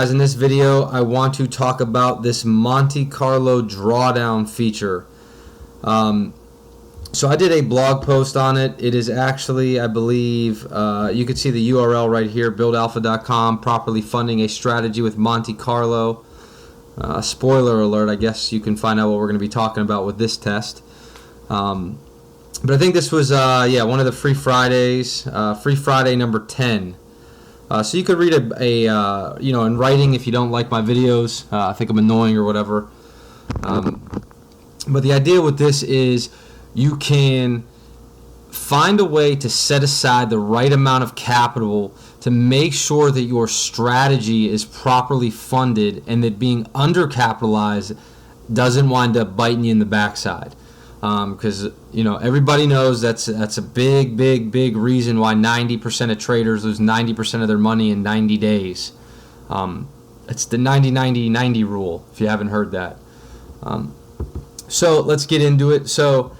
Guys, in this video, I want to talk about this Monte Carlo drawdown feature. So I did a blog post on it. It is actually, I believe, you can see the URL right here, buildalpha.com, properly funding a strategy with Monte Carlo. Spoiler alert, I guess you can find out what we're going to be talking about with this test. But I think this was, one of the free Fridays, free Friday number 10. So you could read in writing if you don't like my videos. I think I'm annoying or whatever. But the idea with this is you can find a way to set aside the right amount of capital to make sure that your strategy is properly funded and that being undercapitalized doesn't wind up biting you in the backside. Because everybody knows that's a big reason why 90% of traders lose 90% of their money in 90 days. It's the 90-90-90 rule, if you haven't heard that. So let's get into it. So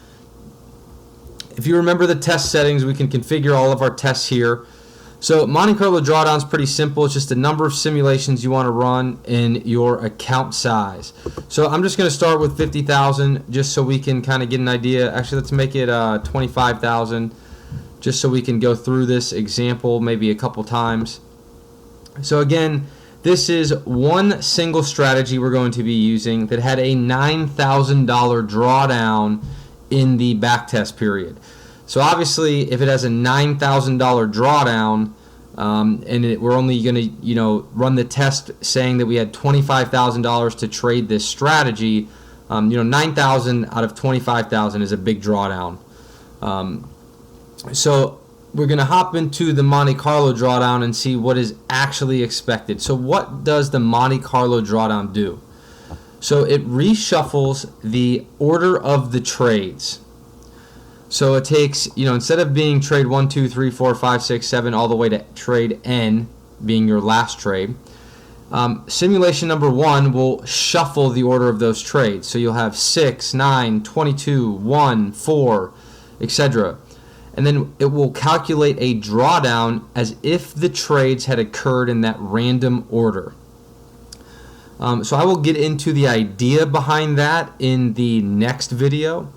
if you remember the test settings, we can configure all of our tests here. So Monte Carlo drawdown is pretty simple. It's just a number of simulations you want to run in your account size. So I'm just going to start with 50,000 just so we can kind of get an idea. Actually, let's make it 25,000 just so we can go through this example maybe a couple times. So again, this is one single strategy we're going to be using that had a $9,000 drawdown in the backtest period. So obviously, if it has a $9,000 drawdown, and we're only going to run the test saying that we had $25,000 to trade this strategy, $9,000 out of $25,000 is a big drawdown. So we're going to hop into the Monte Carlo drawdown and see what is actually expected. So what does the Monte Carlo drawdown do? So it reshuffles the order of the trades. So it takes, instead of being trade 1, 2, 3, 4, 5, 6, 7, all the way to trade N, being your last trade, simulation number 1 will shuffle the order of those trades. So you'll have 6, 9, 22, 1, 4, etc. And then it will calculate a drawdown as if the trades had occurred in that random order. So I will get into the idea behind that in the next video.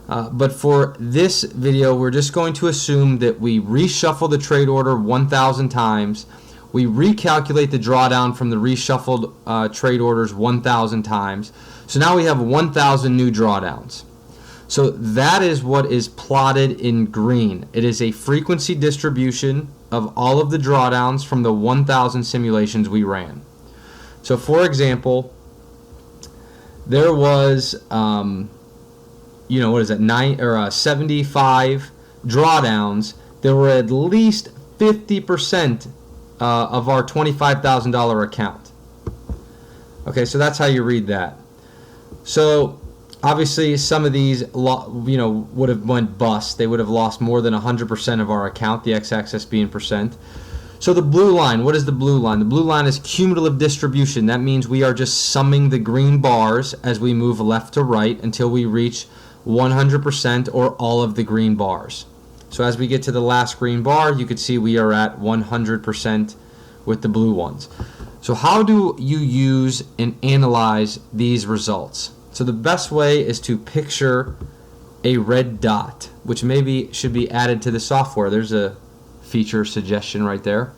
But for this video, we're just going to assume that we reshuffle the trade order 1,000 times. We recalculate the drawdown from the reshuffled trade orders 1,000 times. So now we have 1,000 new drawdowns. So that is what is plotted in green. It is a frequency distribution of all of the drawdowns from the 1,000 simulations we ran. So for example, there was 75 drawdowns. There were at least 50% of our $25,000 account. Okay, so that's how you read that. So obviously some of these would have went bust. They would have lost more than 100% of our account, the x-axis being percent. So the blue line, what is the blue line? The blue line is cumulative distribution. That means we are just summing the green bars as we move left to right until we reach 100% or all of the green bars. So as we get to the last green bar, you can see we are at 100% with the blue ones. So how do you use and analyze these results? So the best way is to picture a red dot, which maybe should be added to the software. There's a feature suggestion right there.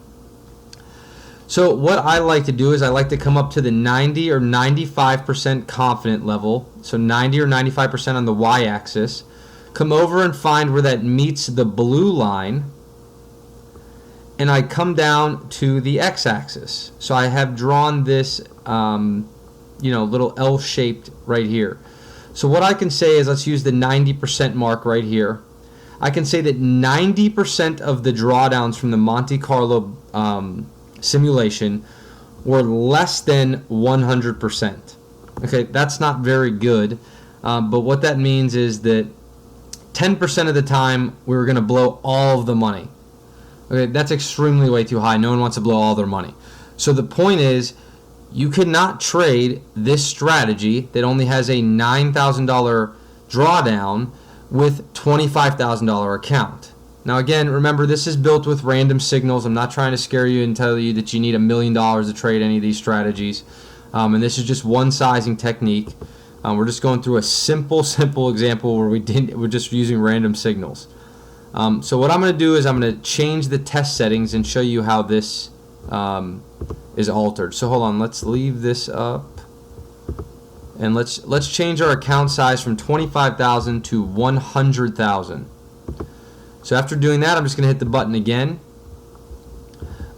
So what I like to do is I like to come up to the 90 or 95% confident level, so 90 or 95% on the y-axis, come over and find where that meets the blue line, and I come down to the x-axis. So I have drawn this little L-shaped right here. So what I can say is, let's use the 90% mark right here. I can say that 90% of the drawdowns from the Monte Carlo simulation were less than 100%. Okay, that's not very good, but what that means is that 10% of the time we were going to blow all of the money. Okay, that's extremely way too high. No one wants to blow all their money. So the point is, you cannot trade this strategy that only has a $9,000 drawdown with $25,000 account. Now again, remember, this is built with random signals. I'm not trying to scare you and tell you that you need $1 million to trade any of these strategies. And this is just one sizing technique. We're just going through a simple example where we're just using random signals. So what I'm going to do is I'm going to change the test settings and show you how this is altered. So hold on, let's leave this up. And let's change our account size from 25,000 to 100,000. So after doing that, I'm just going to hit the button again.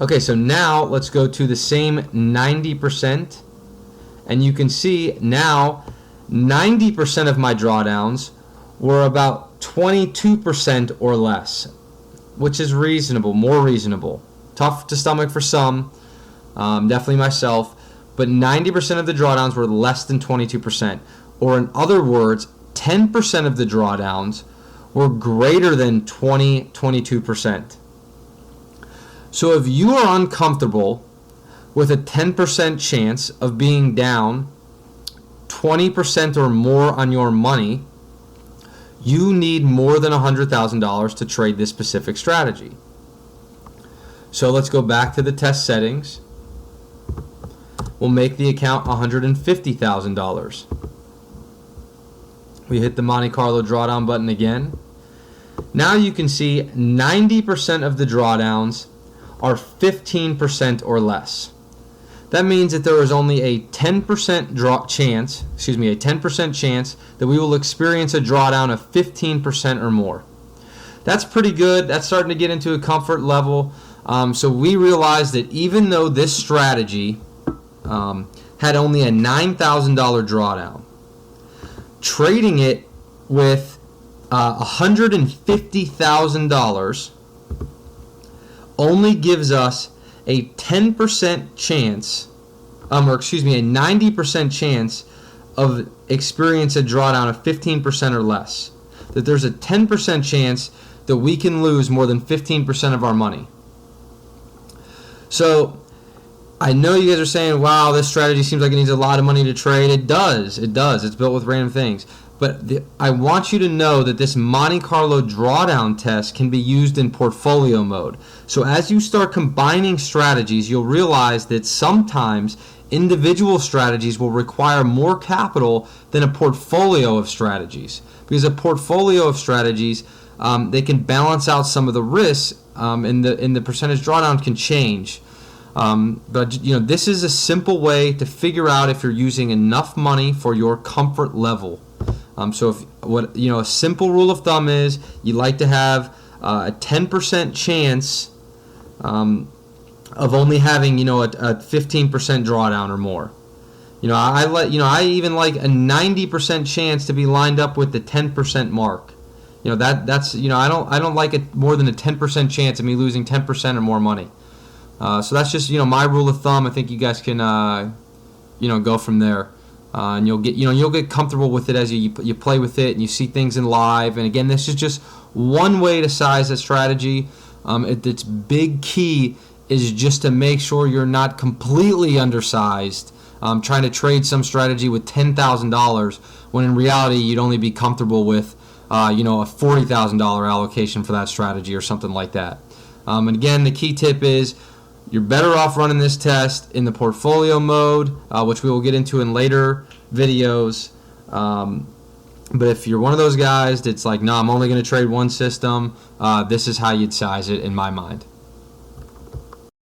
Okay, so now let's go to the same 90%. And you can see now 90% of my drawdowns were about 22% or less, which is reasonable, more reasonable. Tough to stomach for some, definitely myself. But 90% of the drawdowns were less than 22%. Or in other words, 10% of the drawdowns were greater than 22%. So if you are uncomfortable with a 10% chance of being down 20% or more on your money, you need more than $100,000 to trade this specific strategy. So let's go back to the test settings. We'll make the account $150,000. We hit the Monte Carlo drawdown button again. Now you can see 90% of the drawdowns are 15% or less. That means that there is only a 10% chance that we will experience a drawdown of 15% or more. That's pretty good. That's starting to get into a comfort level. So we realized that even though this strategy had only a $9,000 drawdown, trading it with $150,000 only gives us a 10% chance, a 90% chance of experience a drawdown of 15% or less. That there's a 10% chance that we can lose more than 15% of our money. So I know you guys are saying, wow, this strategy seems like it needs a lot of money to trade. It does. It's built with random things. But I want you to know that this Monte Carlo drawdown test can be used in portfolio mode. So as you start combining strategies, you'll realize that sometimes individual strategies will require more capital than a portfolio of strategies. Because a portfolio of strategies, they can balance out some of the risks, and the percentage drawdown can change. But this is a simple way to figure out if you're using enough money for your comfort level. So a simple rule of thumb is you like to have a 10% chance of only having a 15% drawdown or more. I even like a 90% chance to be lined up with the 10% mark. That's I don't like it more than a 10% chance of me losing 10% or more money. So that's just my rule of thumb. I think you guys can go from there, and you'll get comfortable with it as you play with it and you see things in live. And again, this is just one way to size a strategy. Its big key is just to make sure you're not completely undersized, trying to trade some strategy with $10,000 when in reality you'd only be comfortable with a $40,000 allocation for that strategy or something like that. And again, the key tip is you're better off running this test in the portfolio mode, which we will get into in later videos. But if you're one of those guys that's like, no, I'm only going to trade one system, this is how you'd size it in my mind.